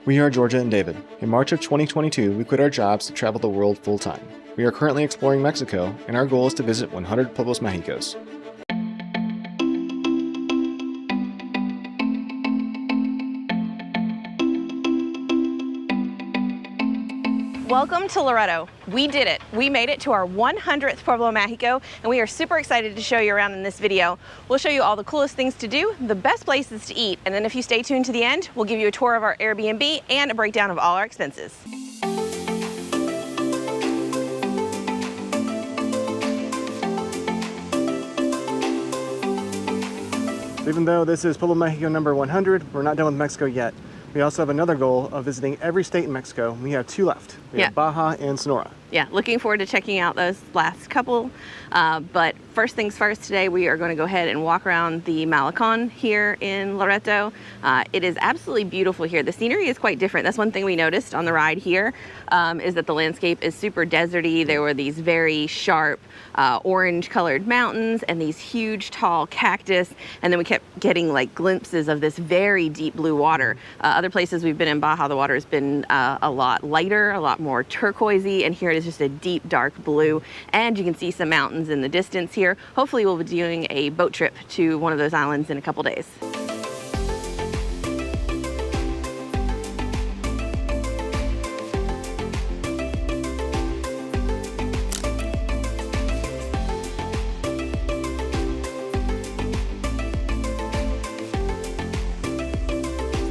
We are Georgia and David. In March of 2022, we quit our jobs to travel the world full-time. We are currently exploring Mexico, and our goal is to visit 100 Pueblos Mágicos. Welcome to Loreto. We did it. We made it to our 100th Pueblo Mágico, and we are super excited to show you around in this video. We'll show you all the coolest things to do, the best places to eat, and then if you stay tuned to the end, we'll give you a tour of our Airbnb and a breakdown of all our expenses. Even though this is Pueblo Mágico number 100, we're not done with Mexico yet. We also have another goal of visiting every state in Mexico. We have 2 left. We have Baja and Sonora. Yeah, looking forward to checking out those last couple. But first things first, today we are going to go ahead and walk around the Malecon here in Loreto. It is absolutely beautiful here. The scenery is quite different. That's one thing we noticed on the ride here, is that the landscape is super deserty. There were these very sharp orange colored mountains and these huge tall cactus. And then we kept getting like glimpses of this very deep blue water. Other places we've been in Baja, the water has been a lot lighter, a lot more turquoisey, and here it is just a deep dark blue. And you can see some mountains in the distance here. Hopefully we'll be doing a boat trip to one of those islands in a couple days.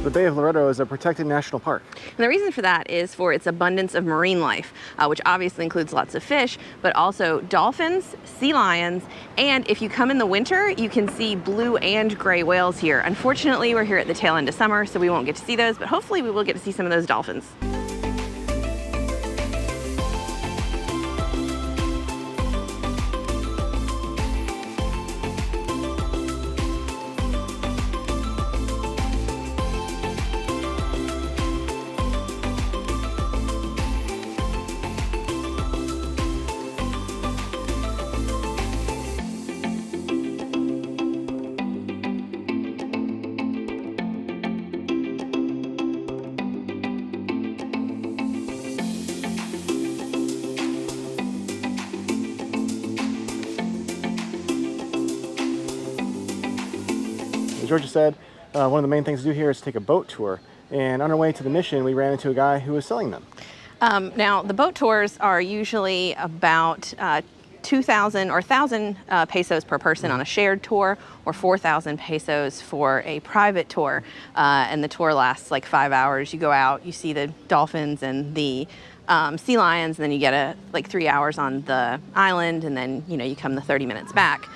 The Bay of Loreto is a protected national park. And the reason for that is for its abundance of marine life, which obviously includes lots of fish, but also dolphins, sea lions, and if you come in the winter, you can see blue and gray whales here. Unfortunately, we're here at the tail end of summer, so we won't get to see those, but hopefully we will get to see some of those dolphins. As Georgia said, one of the main things to do here is take a boat tour. And on our way to the mission, we ran into a guy who was selling them. Now, the boat tours are usually about 2,000 or 1,000 pesos per person on a shared tour, or 4,000 pesos for a private tour. And the tour lasts like 5 hours. You go out, you see the dolphins and the sea lions, and then you get like 3 hours on the island, and then you come the 30 minutes back.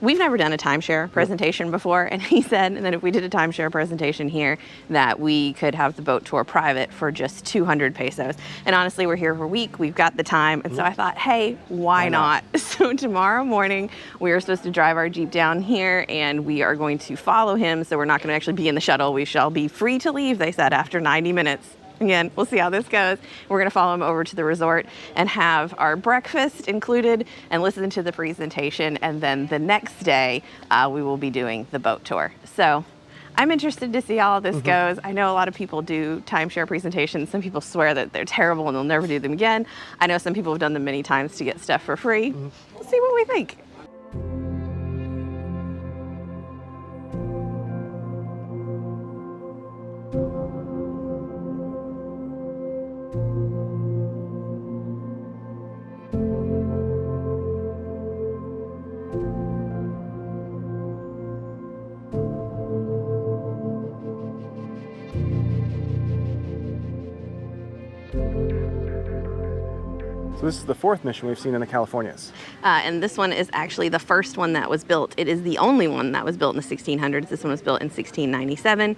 We've never done a timeshare presentation before, and he said that if we did a timeshare presentation here, that we could have the boat tour private for just 200 pesos. And honestly, we're here for a week, we've got the time, and so I thought, hey, why not? So tomorrow morning, we are supposed to drive our Jeep down here, and we are going to follow him, so we're not gonna actually be in the shuttle. We shall be free to leave, they said, after 90 minutes. Again, we'll see how this goes. We're going to follow him over to the resort and have our breakfast included and listen to the presentation. And then the next day, we will be doing the boat tour. So I'm interested to see how this goes. I know a lot of people do timeshare presentations. Some people swear that they're terrible and they'll never do them again. I know some people have done them many times to get stuff for free. We'll see what we think. So this is the 4th mission we've seen in the Californias. And this one is actually the first one that was built. It is the only one that was built in the 1600s. This one was built in 1697.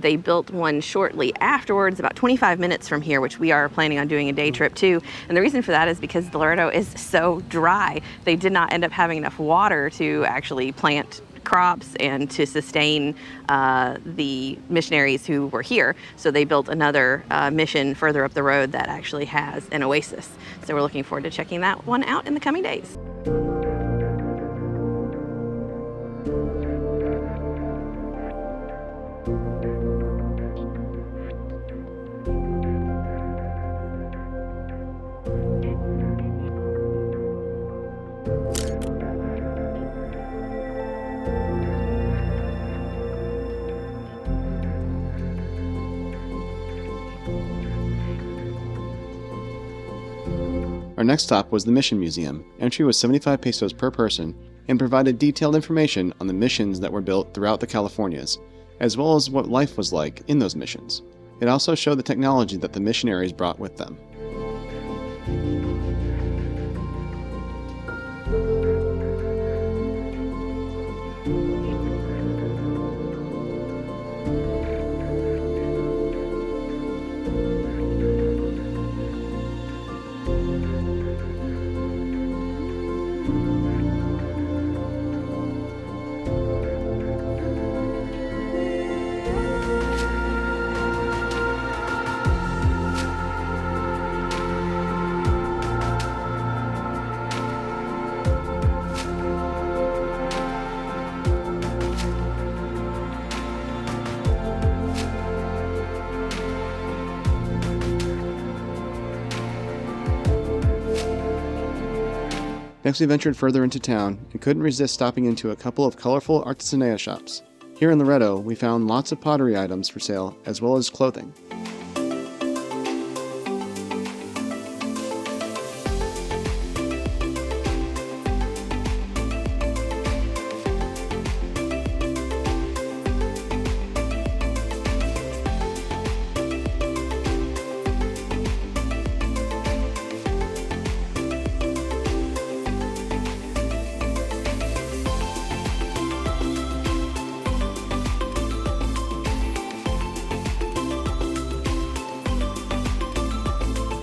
They built one shortly afterwards, about 25 minutes from here, which we are planning on doing a day trip to. And the reason for that is because the Loreto is so dry. They did not end up having enough water to actually plant crops and to sustain the missionaries who were here. So they built another mission further up the road that actually has an oasis. So we're looking forward to checking that one out in the coming days. Our next stop was the Mission Museum. Entry was 75 pesos per person and provided detailed information on the missions that were built throughout the Californias, as well as what life was like in those missions. It also showed the technology that the missionaries brought with them. Next, we ventured further into town and couldn't resist stopping into a couple of colorful artisanal shops. Here in Loreto, we found lots of pottery items for sale as well as clothing.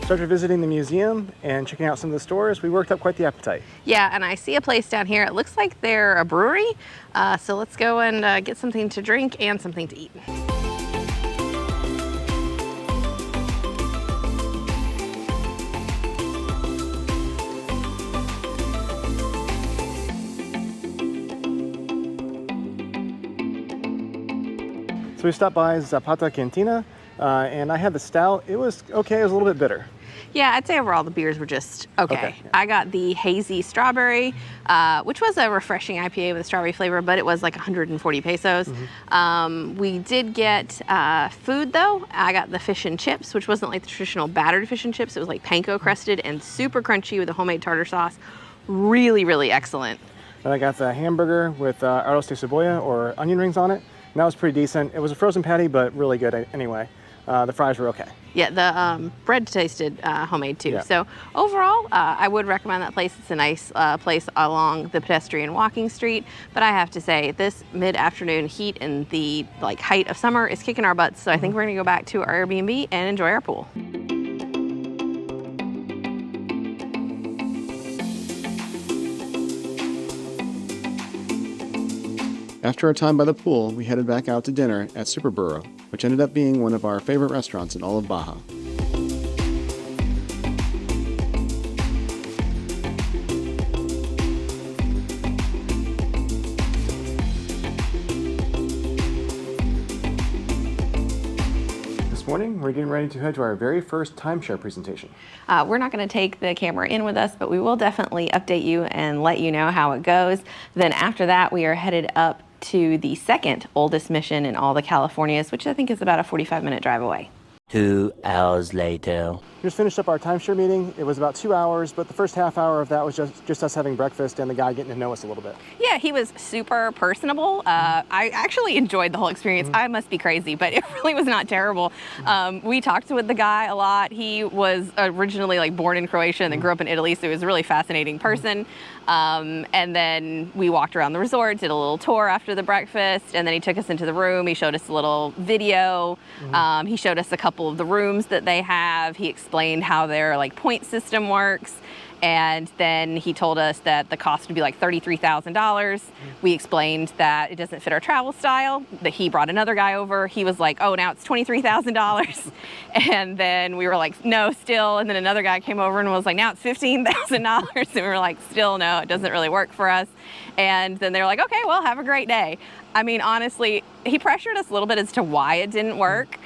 So after visiting the museum and checking out some of the stores, we worked up quite the appetite. Yeah, and I see a place down here. It looks like they're a brewery. So let's go and get something to drink and something to eat. So we stopped by Zapata Cantina, and I had the stout. It was okay, it was a little bit bitter. Yeah, I'd say overall the beers were just okay. Yeah. I got the hazy strawberry, which was a refreshing IPA with a strawberry flavor, but it was like 140 pesos. We did get food though. I got the fish and chips, which wasn't like the traditional battered fish and chips. It was like panko crusted and super crunchy with a homemade tartar sauce. Really, really excellent. And I got the hamburger with arroz de cebolla or onion rings on it. And that was pretty decent. It was a frozen patty, but really good anyway. The fries were okay. Yeah, the bread tasted homemade too. Yeah. So overall, I would recommend that place. It's a nice place along the pedestrian walking street. But I have to say, this mid-afternoon heat and the height of summer is kicking our butts. So I think we're gonna go back to our Airbnb and enjoy our pool. After our time by the pool, we headed back out to dinner at Super Burro, which ended up being one of our favorite restaurants in all of Baja. This morning, we're getting ready to head to our very first timeshare presentation. We're not going to take the camera in with us, but we will definitely update you and let you know how it goes. Then after that, we are headed up to the second oldest mission in all the Californias, which I think is about a 45-minute drive away. 2 hours later. We just finished up our timeshare meeting. It was about 2 hours, but the first half hour of that was just us having breakfast and the guy getting to know us a little bit. Yeah, he was super personable. I actually enjoyed the whole experience. I must be crazy, but it really was not terrible. We talked with the guy a lot. He was originally born in Croatia and then grew up in Italy, so he was a really fascinating person. And then we walked around the resort, did a little tour after the breakfast, and then he took us into the room. He showed us a little video. He showed us a couple of the rooms that they have. He explained how their point system works. And then he told us that the cost would be like $33,000. We explained that it doesn't fit our travel style, that he brought another guy over. He was like, oh, now it's $23,000. And then we were like, no, still. And then another guy came over and was like, now it's $15,000. And we were like, still, no, it doesn't really work for us. And then they were like, okay, well, have a great day. I mean, honestly, he pressured us a little bit as to why it didn't work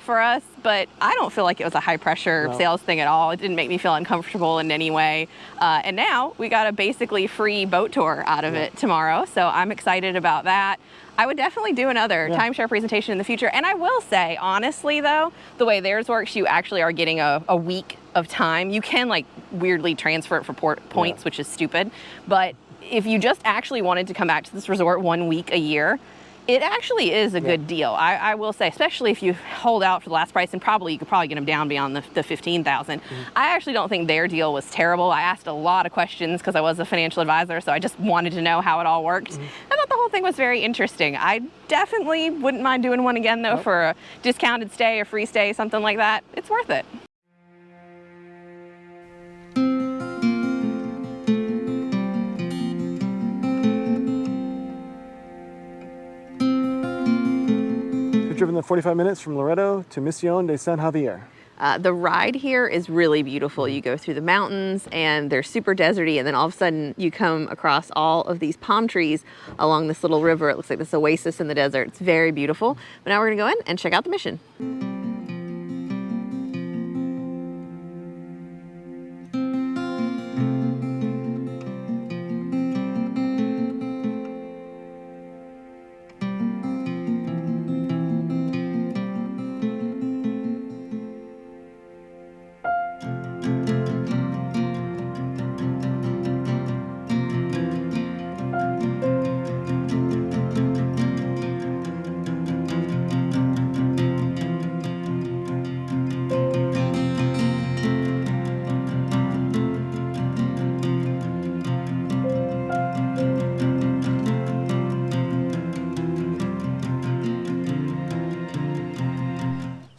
for us, but I don't feel like it was a high pressure sales thing at all. It didn't make me feel uncomfortable in any way. And now we got a basically free boat tour out of it tomorrow. So I'm excited about that. I would definitely do another timeshare presentation in the future. And I will say, honestly though, the way theirs works, you actually are getting a week of time. You can like weirdly transfer it for points, which is stupid. But if you just actually wanted to come back to this resort 1 week a year, it actually is a good deal. I will say, especially if you hold out for the last price, and you could probably get them down beyond the 15,000. I actually don't think their deal was terrible. I asked a lot of questions because I was a financial advisor, so I just wanted to know how it all worked. I thought the whole thing was very interesting. I definitely wouldn't mind doing one again though, for a discounted stay or free stay, something like that. It's worth it. We've driven the 45 minutes from Loreto to Misión San Javier. The ride here is really beautiful. You go through the mountains and they're super deserty, and then all of a sudden you come across all of these palm trees along this little river. It looks like this oasis in the desert. It's very beautiful. But now we're gonna go in and check out the mission.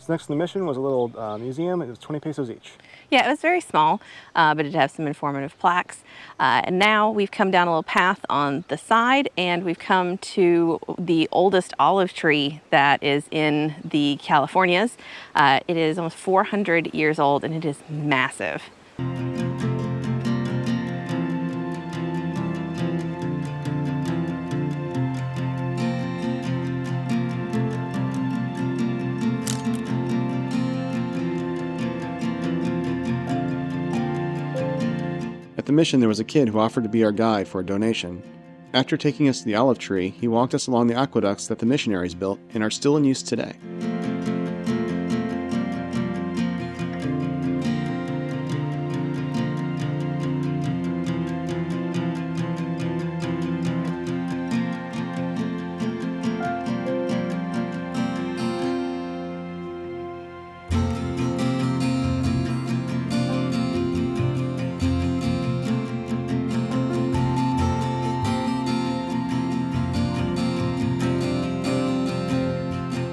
Next to the mission was a little museum. It was 20 pesos each. Yeah, it was very small, but it did have some informative plaques. And now we've come down a little path on the side, and we've come to the oldest olive tree that is in the Californias. It is almost 400 years old, and it is massive. At the mission, there was a kid who offered to be our guide for a donation. After taking us to the olive tree, he walked us along the aqueducts that the missionaries built and are still in use today.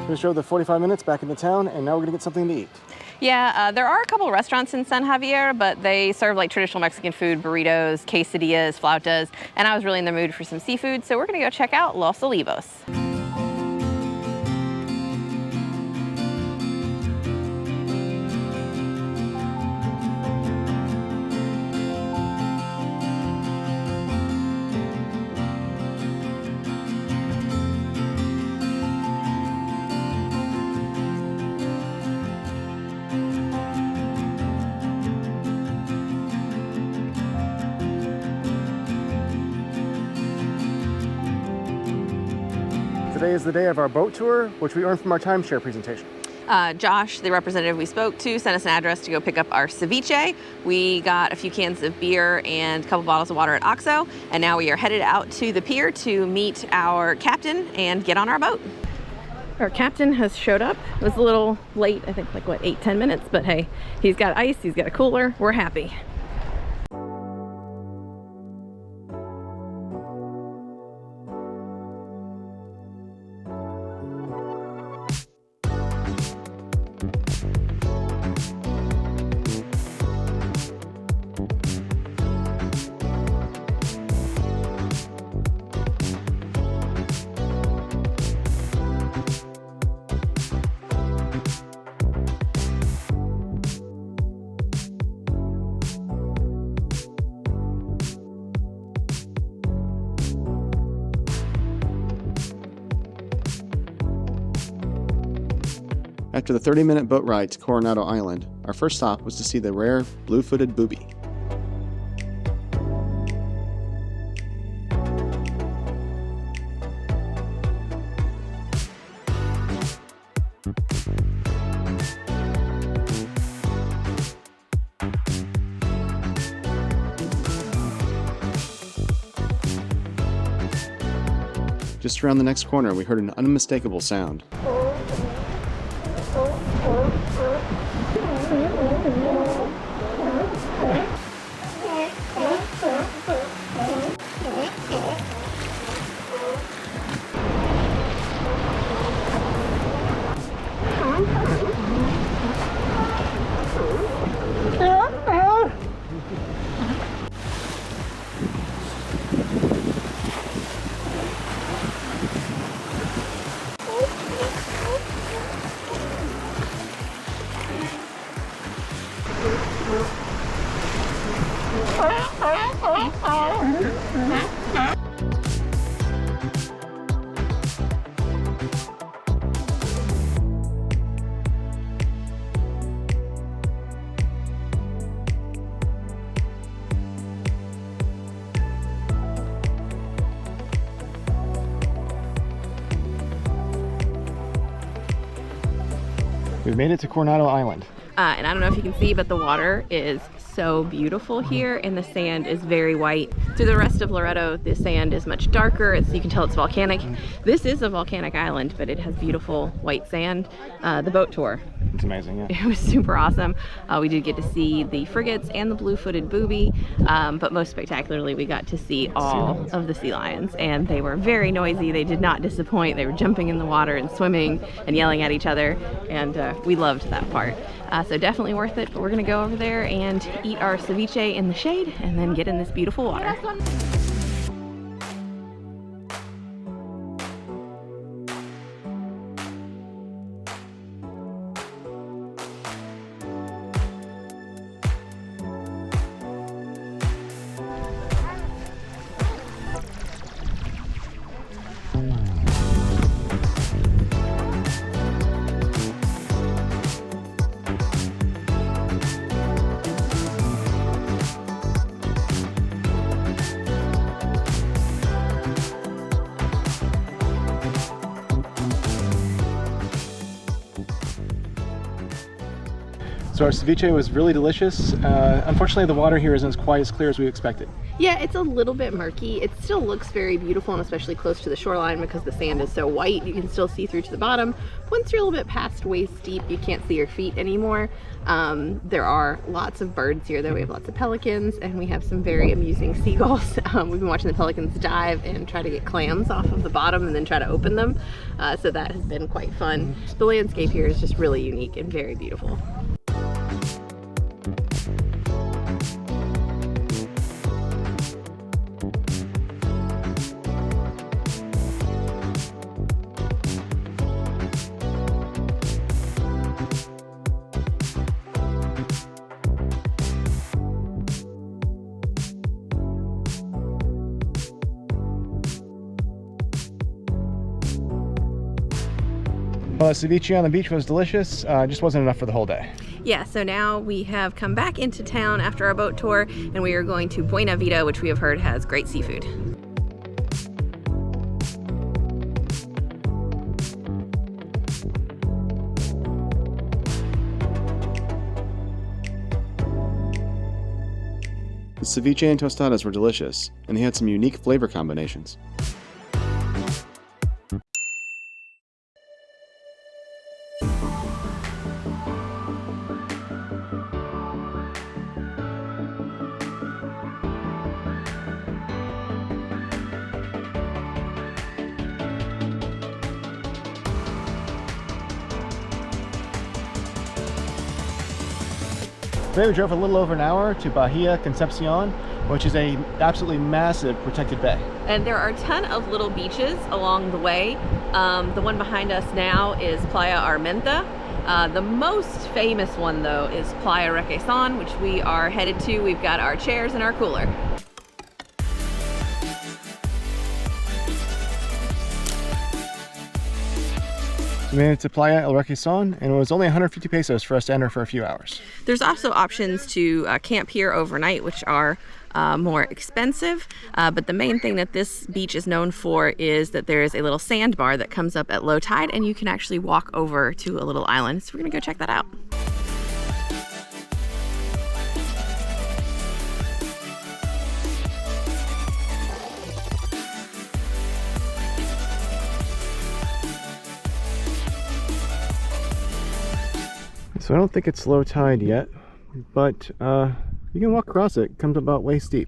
We drove the 45 minutes back into town, and now we're gonna get something to eat. Yeah, there are a couple of restaurants in San Javier, but they serve like traditional Mexican food, burritos, quesadillas, flautas, and I was really in the mood for some seafood, so we're gonna go check out Los Olivos. Today is the day of our boat tour, which we earned from our timeshare presentation. Josh, the representative we spoke to, sent us an address to go pick up our ceviche. We got a few cans of beer and a couple bottles of water at Oxo, and now we are headed out to the pier to meet our captain and get on our boat. Our captain has showed up. It was a little late, I think like what, 8-10 minutes, but hey, he's got ice, he's got a cooler, we're happy. After the 30-minute boat ride to Coronado Island, our first stop was to see the rare blue-footed booby. Just around the next corner, we heard an unmistakable sound. We've made it to Coronado Island. And I don't know if you can see, but the water is so beautiful here and the sand is very white. Through the rest of Loreto, the sand is much darker. You can tell it's volcanic. This is a volcanic island, but it has beautiful white sand. The boat tour. It's amazing, yeah. It was super awesome. We did get to see the frigates and the blue-footed booby, but most spectacularly, we got to see all of the sea lions, and they were very noisy. They did not disappoint. They were jumping in the water and swimming and yelling at each other, and we loved that part. So definitely worth it, but we're gonna go over there and eat our ceviche in the shade and then get in this beautiful water. So our ceviche was really delicious. Unfortunately, the water here isn't quite as clear as we expected. Yeah, it's a little bit murky. It still looks very beautiful, and especially close to the shoreline because the sand is so white, you can still see through to the bottom. Once you're a little bit past waist deep, you can't see your feet anymore. There are lots of birds here though. We have lots of pelicans and we have some very amusing seagulls. We've been watching the pelicans dive and try to get clams off of the bottom and then try to open them. So that has been quite fun. The landscape here is just really unique and very beautiful. Well, the ceviche on the beach was delicious, just wasn't enough for the whole day. Yeah, so now we have come back into town after our boat tour and we are going to Buena Vida, which we have heard has great seafood. The ceviche and tostadas were delicious, and they had some unique flavor combinations. Today we drove a little over an hour to Bahia Concepcion, which is a absolutely massive protected bay. And there are a ton of little beaches along the way. The one behind us now is Playa Armenta. The most famous one though is Playa Requesón, which we are headed to. We've got our chairs and our cooler. We made it to Playa El Requesón, and it was only 150 pesos for us to enter for a few hours. There's also options to camp here overnight, which are more expensive, but the main thing that this beach is known for is that there is a little sandbar that comes up at low tide, and you can actually walk over to a little island. So we're gonna go check that out. So I don't think it's low tide yet, but you can walk across it. It comes about waist deep.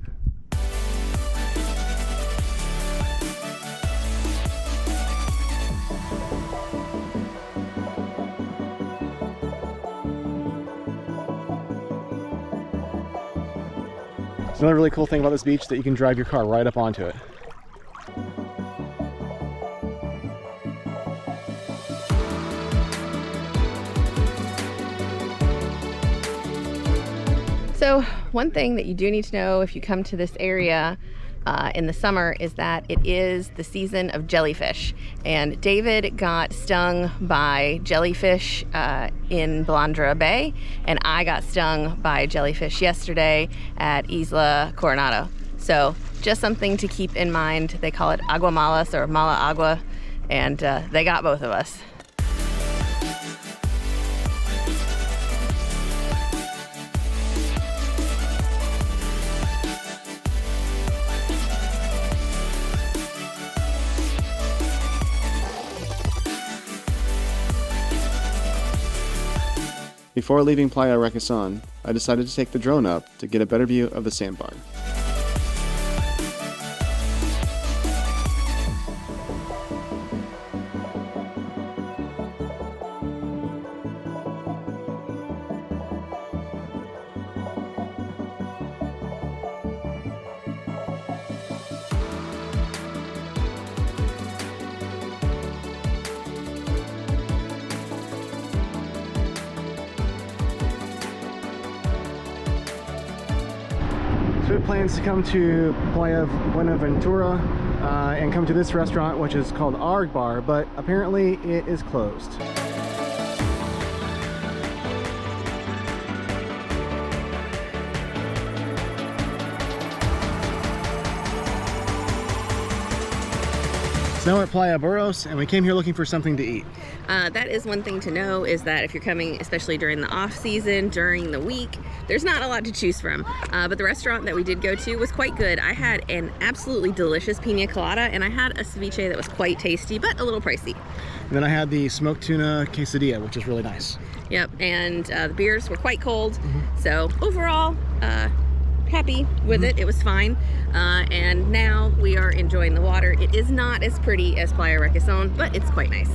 It's another really cool thing about this beach that you can drive your car right up onto it. So one thing that you do need to know if you come to this area in the summer is that it is the season of jellyfish. And David got stung by jellyfish in Balandra Bay, and I got stung by jellyfish yesterday at Isla Coronado. So just something to keep in mind. They call it agua malas or mala agua, and they got both of us. Before leaving Playa Requesón, I decided to take the drone up to get a better view of the sandbar. So we have plans to come to Playa Buenaventura and come to this restaurant, which is called Arg Bar, but apparently it is closed. So now we're at Playa Burros, and we came here looking for something to eat. That is one thing to know, is that if you're coming, especially during the off season, during the week, there's not a lot to choose from. But the restaurant that we did go to was quite good. I had an absolutely delicious pina colada, and I had a ceviche that was quite tasty, but a little pricey. And then I had the smoked tuna quesadilla, which is really nice. Yep, and the beers were quite cold. So overall, happy with it. It was fine. And now we are enjoying the water. It is not as pretty as Playa Requesón, but it's quite nice.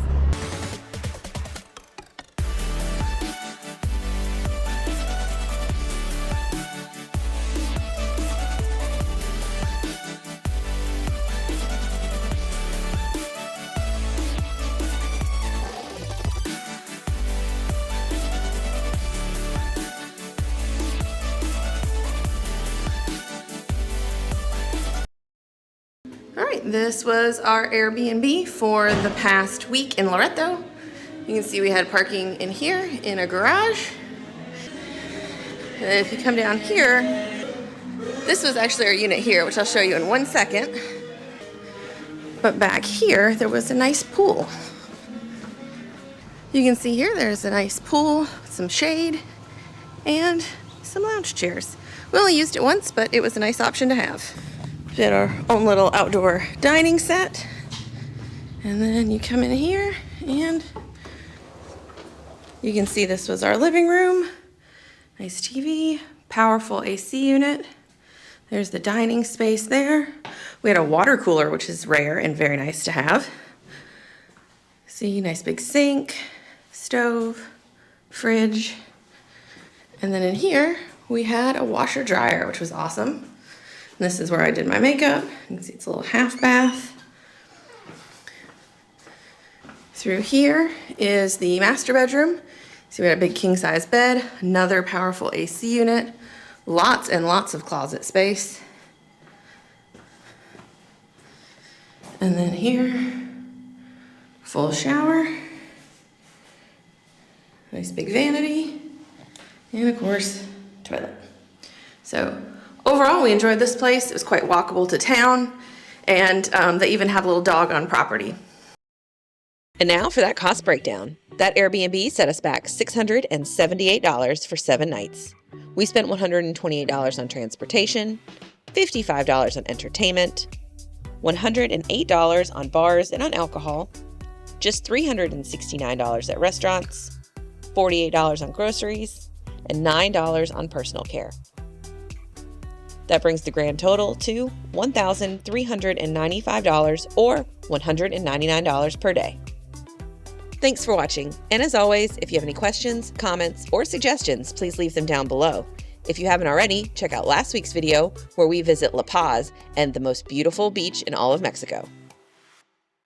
This was our Airbnb for the past week in Loreto. You can see we had parking in here in a garage. And if you come down here, this was actually our unit here, which I'll show you in 1 second. But back here, there was a nice pool. You can see here, there's a nice pool, some shade, and some lounge chairs. We only used it once, but it was a nice option to have. We had our own little outdoor dining set. And then you come in here and you can see this was our living room. Nice TV, powerful AC unit. There's the dining space there. We had a water cooler, which is rare and very nice to have. See, nice big sink, stove, fridge. And then in here, we had a washer dryer, which was awesome. This is where I did my makeup. You can see it's a little half bath. Through here is the master bedroom. See, we had a big king size bed, another powerful AC unit, lots and lots of closet space. And then here, full shower, nice big vanity, and of course, toilet. So overall, we enjoyed this place. It was quite walkable to town, and they even have a little dog on property. And now for that cost breakdown. That Airbnb set us back $678 for 7 nights. We spent $128 on transportation, $55 on entertainment, $108 on bars and on alcohol, just $369 at restaurants, $48 on groceries, and $9 on personal care. That brings the grand total to $1,395 or $199 per day. Thanks for watching, and as always, if you have any questions, comments, or suggestions, please leave them down below. If you haven't already, check out last week's video where we visit La Paz and the most beautiful beach in all of Mexico.